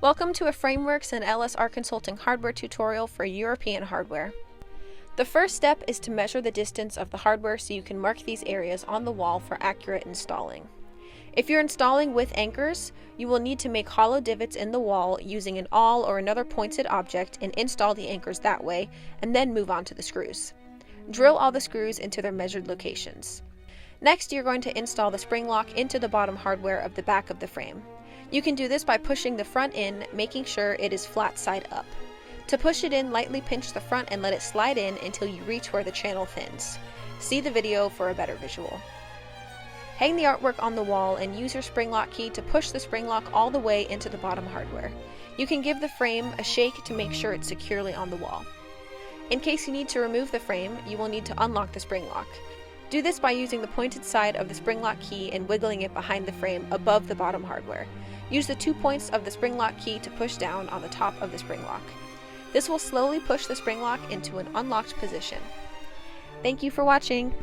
Welcome to a Frameworks and LSR Consulting hardware tutorial for European hardware. The first step is to measure the distance of the hardware so you can mark these areas on the wall for accurate installing. If you're installing with anchors, you will need to make hollow divots in the wall using an awl or another pointed object and install the anchors that way, and then move on to the screws. Drill all the screws into their measured locations. Next, you're going to install the spring lock into the bottom hardware of the back of the frame. You can do this by pushing the front in, making sure it is flat side up. To push it in, lightly pinch the front and let it slide in until you reach where the channel thins. See the video for a better visual. Hang the artwork on the wall and use your spring lock key to push the spring lock all the way into the bottom hardware. You can give the frame a shake to make sure it's securely on the wall. In case you need to remove the frame, you will need to unlock the spring lock. Do this by using the pointed side of the spring lock key and wiggling it behind the frame above the bottom hardware. Use the 2 points of the spring lock key to push down on the top of the spring lock. This will slowly push the spring lock into an unlocked position. Thank you for watching!